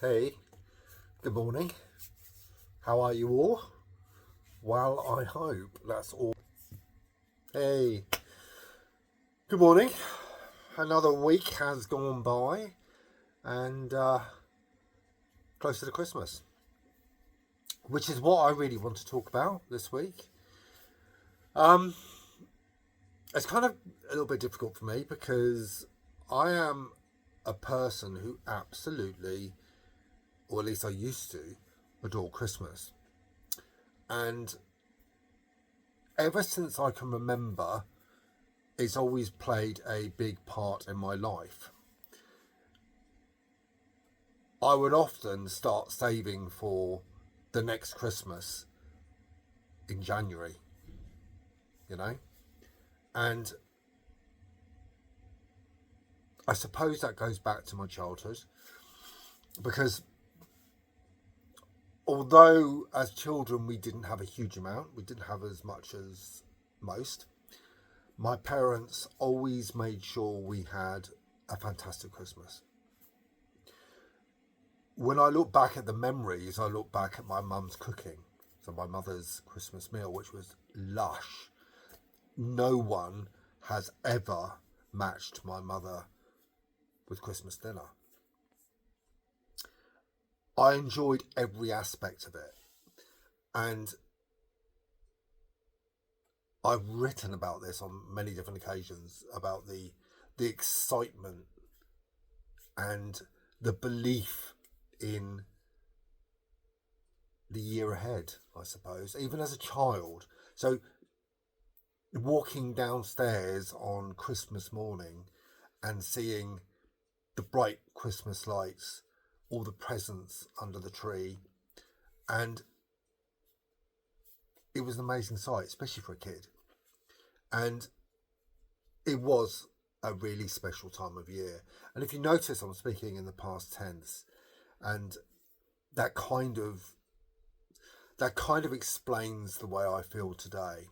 Hey, good morning. How are you all? Well, I hope that's all. Hey, good morning. Another week has gone by and closer to Christmas, which is what I really want to talk about this week. Um, it's kind of a little bit difficult for me because I am a person who absolutely, or at least I used to, adore Christmas. And ever since I can remember, it's always played a big part in my life. I would often start saving for the next Christmas in January, you know? And I suppose that goes back to my childhood because although as children we didn't have a huge amount, we didn't have as much as most, my parents always made sure we had a fantastic Christmas. When I look back at the memories, I look back at my mum's cooking. So my mother's Christmas meal, which was lush. No one has ever matched my mother with Christmas dinner. I enjoyed every aspect of it. And I've written about this on many different occasions about the excitement and the belief in the year ahead, I suppose, even as a child. So walking downstairs on Christmas morning and seeing the bright Christmas lights, all the presents under the tree, and it was an amazing sight, especially for a kid. And it was a really special time of year. And if you notice, I'm speaking in the past tense, and that kind of that kind of explains the way I feel today.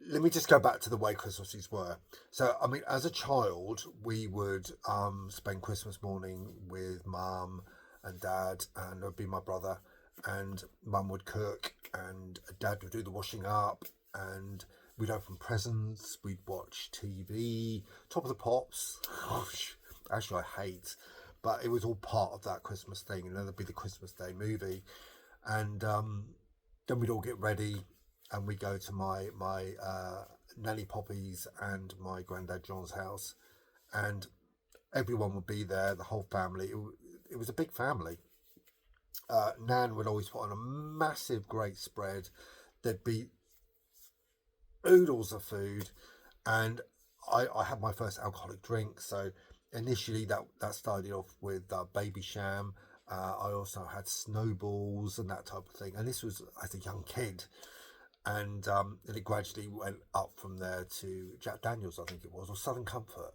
Let me just go back to the way Christmases were. So, I mean, as a child, we would spend Christmas morning with mum and dad, and it would be my brother, and mum would cook, and dad would do the washing up, and we'd open presents, we'd watch TV, Top of the Pops. Gosh, actually, I hate, but it was all part of that Christmas thing, and then there'd be the Christmas Day movie, and then we'd all get ready and we go to my Nanny Poppy's and my granddad John's house, and everyone would be there, the whole family. It was a big family. Nan would always put on a massive, great spread. There'd be oodles of food, and I had my first alcoholic drink. So initially, that started off with Baby Sham. I also had snowballs and that type of thing, and this was as a young kid, and it gradually went up from there to Jack Daniels, I think it was, or Southern Comfort.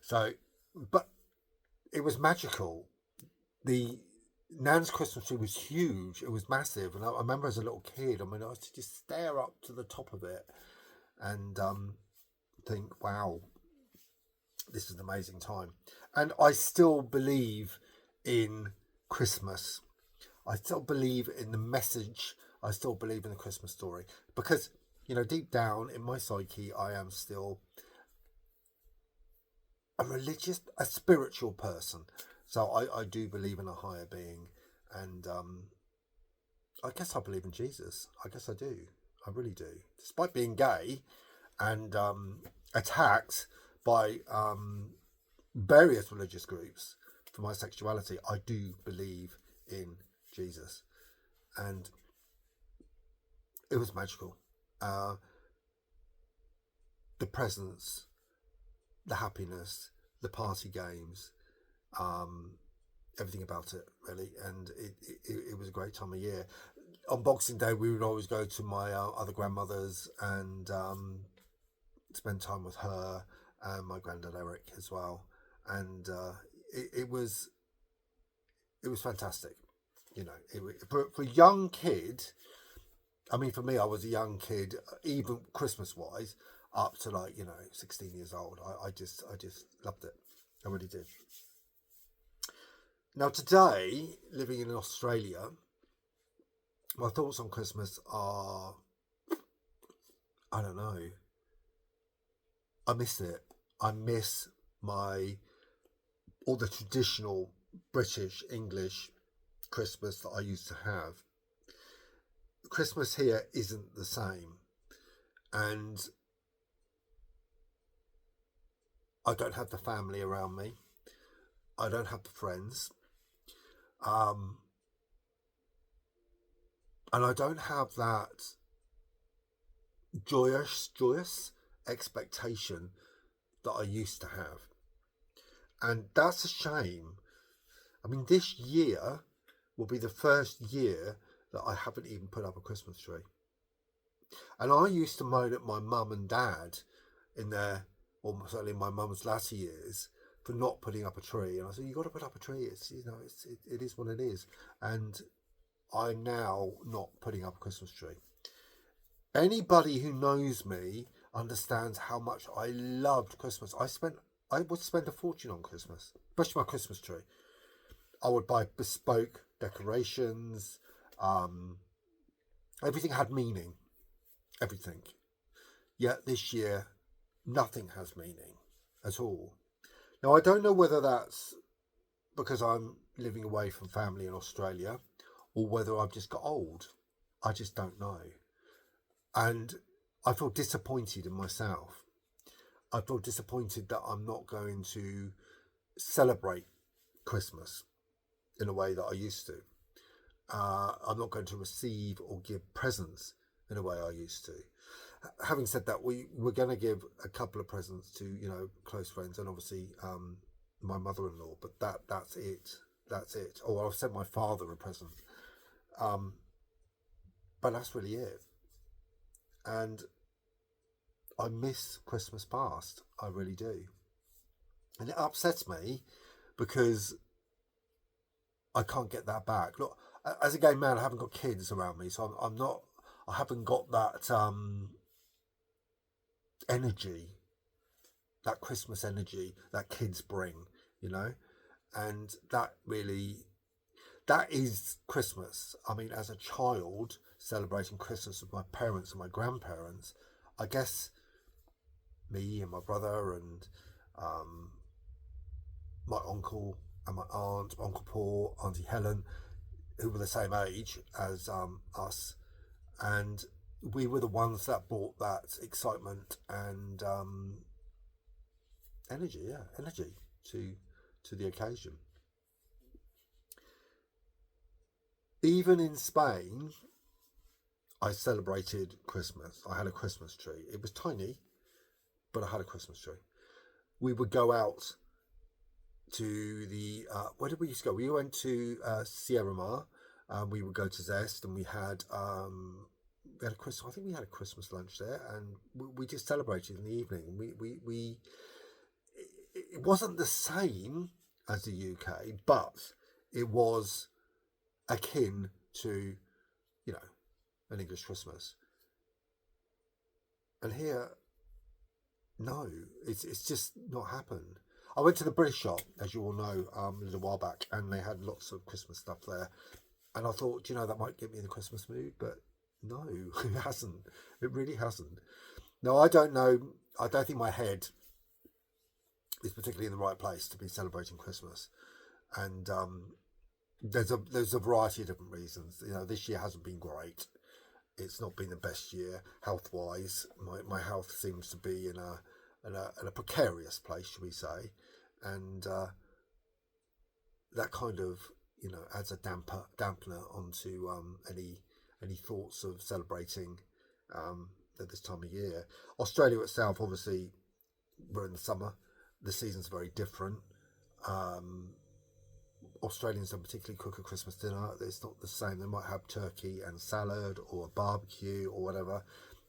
So, but it was magical. The Nan's Christmas tree was huge. It was massive, and I remember as a little kid. I mean, I used to just stare up to the top of it and think, "Wow, this is an amazing time." And I still believe in Christmas. I still believe in the message. I still believe in the Christmas story because, deep down in my psyche, I am still a spiritual person. So I do believe in a higher being, and I guess I believe in Jesus. I guess I do. I really do. Despite being gay and attacked by various religious groups for my sexuality, I do believe in Jesus, and it was magical. Uh, the presents, the happiness, the party games, um, everything about it really, and it was a great time of year. On Boxing Day, we would always go to my other grandmother's and spend time with her and my granddad Eric as well, and it was fantastic. For a young kid, I mean, for me, I was a young kid, even Christmas wise, up to 16 years old. I just loved it. I really did. Now today, living in Australia, my thoughts on Christmas are, I don't know. I miss it. I miss my all the traditional British English Christmas that I used to have. Christmas here isn't the same, and I don't have the family around me. I don't have the friends, um, and I don't have that joyous expectation that I used to have, and that's a shame. I mean, this year will be the first year that I haven't even put up a Christmas tree. And I used to moan at my mum and dad in their, or certainly in my mum's latter years, for not putting up a tree. And I said, "You got to put up a tree. It's it is what it is." And I'm now not putting up a Christmas tree. Anybody who knows me understands how much I loved Christmas. I would spend a fortune on Christmas, especially my Christmas tree. I would buy bespoke decorations. Everything had meaning. Everything. Yet this year, nothing has meaning at all. Now, I don't know whether that's because I'm living away from family in Australia or whether I've just got old. I just don't know. And I feel disappointed in myself. I feel disappointed that I'm not going to celebrate Christmas in a way that I used to. I'm not going to receive or give presents in a way I used to. Having said that, we're going to give a couple of presents to close friends and obviously my mother-in-law, but that's it. That's it. Or I've sent my father a present, but that's really it. And I miss Christmas past. I really do, and it upsets me because I can't get that back. Look, as a gay man, I haven't got kids around me, so I'm not. I haven't got that energy, that Christmas energy that kids bring, and that is Christmas. I mean, as a child celebrating Christmas with my parents and my grandparents, I guess me and my brother and my uncle and my aunt, Uncle Paul, Auntie Helen, who were the same age as us, and we were the ones that brought that excitement and energy to the occasion. Even in Spain, I celebrated Christmas. I had a Christmas tree. It was tiny, but I had a Christmas tree. We would go out to the where did we used to go? We went to Sierra Mar. We would go to Zest, and we had a Christmas. I think we had a Christmas lunch there, and we just celebrated in the evening. We it wasn't the same as the UK, but it was akin to an English Christmas. And here, no, it's just not happened. I went to the British shop, as you all know, a little while back, and they had lots of Christmas stuff there. And I thought, that might get me in the Christmas mood, but no, it hasn't. It really hasn't. No, I don't know. I don't think my head is particularly in the right place to be celebrating Christmas. And there's a variety of different reasons. This year hasn't been great. It's not been the best year health wise. My health seems to be in a precarious place, shall we say, and that kind of adds a dampener onto any thoughts of celebrating at this time of year. Australia itself, obviously, we're in the summer. The season's very different. Australians don't particularly cook a Christmas dinner. It's not the same. They might have turkey and salad or a barbecue or whatever,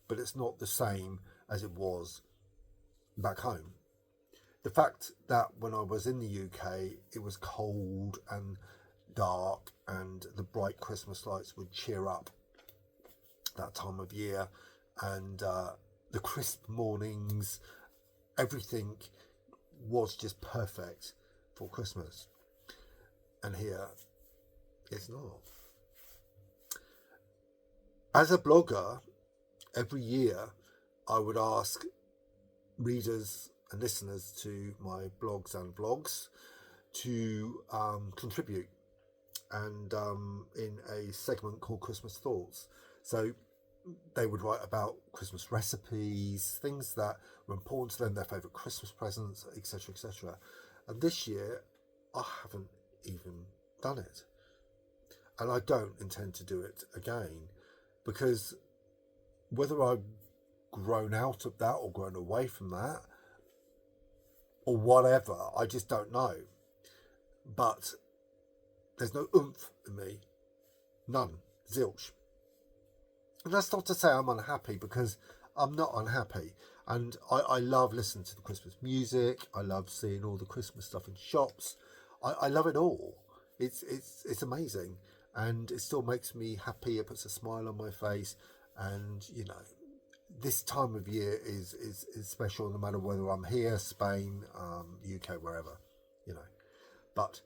but it's not the same as it was back home. The fact that when I was in the UK, it was cold and dark and the bright Christmas lights would cheer up that time of year, and the crisp mornings, everything was just perfect for Christmas. and here it's not. As a blogger, every year I would ask readers and listeners to my blogs and vlogs to contribute, and in a segment called Christmas Thoughts. So they would write about Christmas recipes, things that were important to them, their favourite Christmas presents, etc., etc. And this year, I haven't even done it. And I don't intend to do it again, because whether I've grown out of that or grown away from that or whatever, I just don't know. But there's no oomph in me. None. Zilch. And that's not to say I'm unhappy, because I'm not unhappy. And I love listening to the Christmas music. I love seeing all the Christmas stuff in shops. I love it all. It's amazing. And it still makes me happy. It puts a smile on my face. And, you know, this time of year is special, no matter whether I'm here, Spain, UK, wherever, you know. But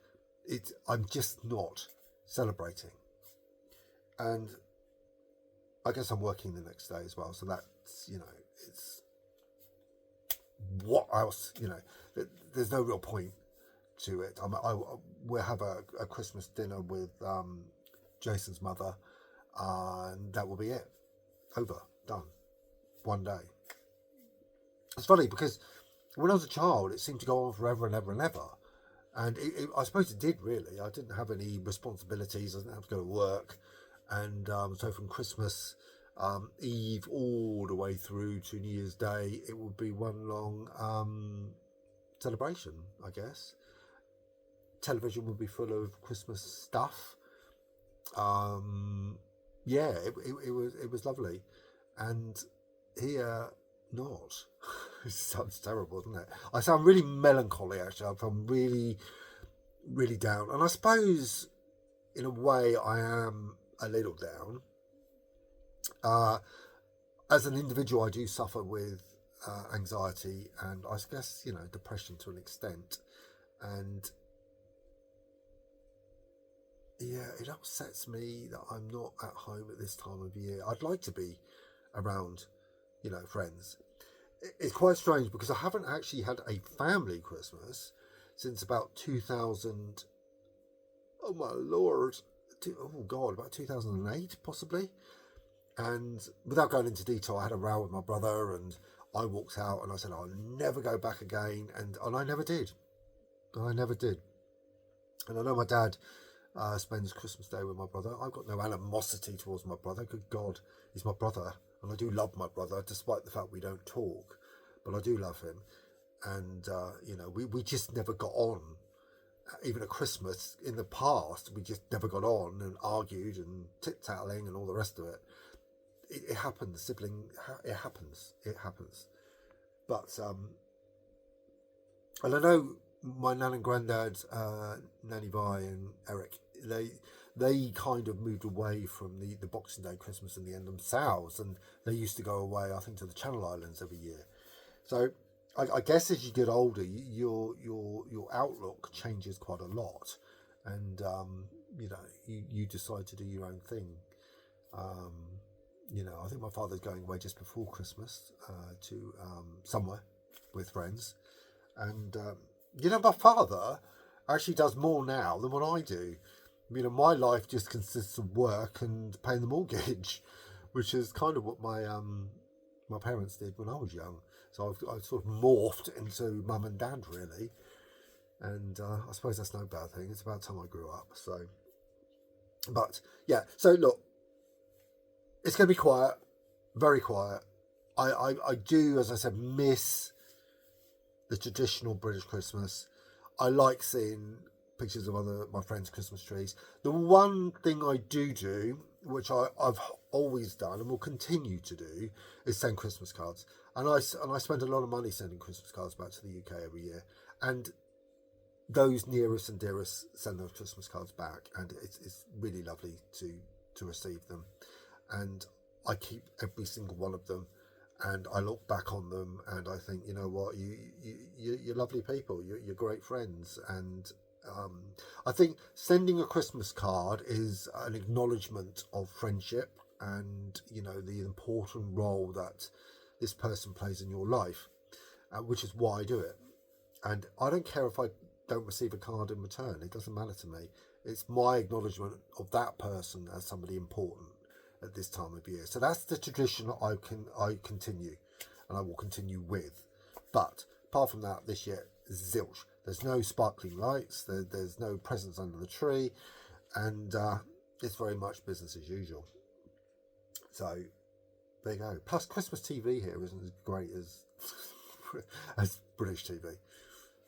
I'm just not celebrating. And I guess I'm working the next day as well, so that's, you know, it's what else, you know, there's no real point to it. We'll have a Christmas dinner with Jason's mother, and that will be it. Over, done, one day. It's funny because when I was a child, it seemed to go on forever and ever and ever. And I suppose it did, really. I didn't have any responsibilities. I didn't have to go to work. And so from Christmas Eve all the way through to New Year's Day, it would be one long celebration, I guess. Television would be full of Christmas stuff. Yeah, it was lovely. And here, not. It sounds terrible, doesn't it? I sound really melancholy, actually. I'm really, really down. And I suppose, in a way, I am a little down. As an individual, I do suffer with anxiety and I guess, you know, depression to an extent. And yeah, it upsets me that I'm not at home at this time of year. I'd like to be around, you know, friends. It's quite strange because I haven't actually had a family Christmas since about 2000. Oh my lord. Oh God, about 2008 possibly. And without going into detail, I had a row with my brother and I walked out and I said, I'll never go back again. And I never did. I never did. And I know my dad spends Christmas Day with my brother. I've got no animosity towards my brother. Good God, he's my brother. And I do love my brother, despite the fact we don't talk. But I do love him. And, you know, we just never got on. Even at Christmas, in the past, we just never got on and argued and tit-tattling and all the rest of it. It happens, sibling, it happens. But, and I know my nan and granddad, Nanny Vi and Eric, they kind of moved away from the Boxing Day Christmas in the end themselves, and they used to go away, I think, to the Channel Islands every year. So I guess as you get older, your outlook changes quite a lot, and you know, you decide to do your own thing. You know, I think my father's going away just before Christmas to somewhere with friends, and you know, my father actually does more now than what I do. You know, my life just consists of work and paying the mortgage, which is kind of what my my parents did when I was young. So I've sort of morphed into mum and dad, really. And I suppose that's no bad thing. It's about time I grew up. So, but yeah. So look, it's going to be quiet, very quiet. I do, as I said, miss the traditional British Christmas. I like seeing pictures of my friends' Christmas trees. The one thing I do, which I've always done and will continue to do, is send Christmas cards. And I spend a lot of money sending Christmas cards back to the UK every year. And those nearest and dearest send those Christmas cards back, and it's really lovely to receive them. And I keep every single one of them, and I look back on them and I think, you know what, you're lovely people, you're great friends, and I think sending a Christmas card is an acknowledgement of friendship and, you know, the important role that this person plays in your life, which is why I do it. And I don't care if I don't receive a card in return. It doesn't matter to me. It's my acknowledgement of that person as somebody important at this time of year. So that's the tradition I continue, and I will continue with. But apart from that, this year, zilch. There's no sparkling lights. There's no presents under the tree, and it's very much business as usual. So there you go. Plus, Christmas TV here isn't as great as as British TV.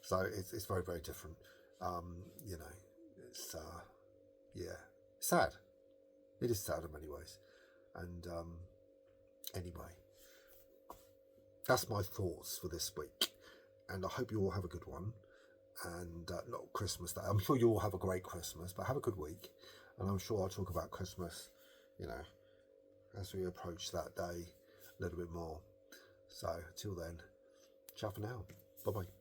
So it's very, very different. You know, it's yeah, sad. It is sad in many ways. And anyway, that's my thoughts for this week. And I hope you all have a good one. And not Christmas Day. I'm sure you all have a great Christmas, but have a good week. And I'm sure I'll talk about Christmas, you know, as we approach that day a little bit more. So, till then, ciao for now. Bye-bye.